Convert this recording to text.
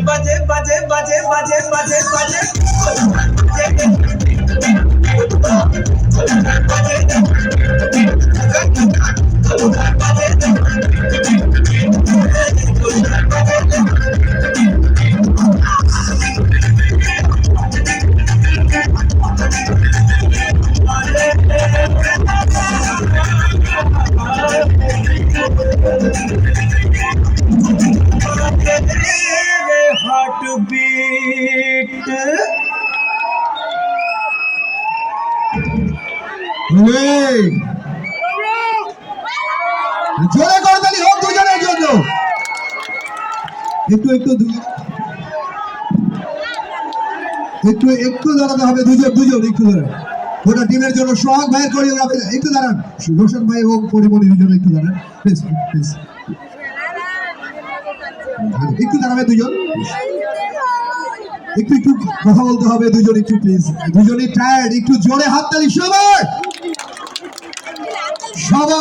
বাজে বাজে বাজে বাজে বাজে বাজে heartbeat জোরে করতালি হোক দুজনের জন্য একটু একটু একটু একটু দাঁড়াতে হবে দুজন দুজন একটু দাঁড়ান গোটা টিমের জন্য সোহাগ ভাইয়ের কোরিওগ্রাফি একটু দাঁড়ান রোশন ভাই এবং পরিমণির জন্য একটু দাঁড়ান প্লিজ প্লিজ একটু দাঁড়াবে দুজন একটু একটু কথা বলতে হবে দুজন একটু প্লিজ দুজনই টায়ার্ড একটু জোরে হাততালি সবাই সবাই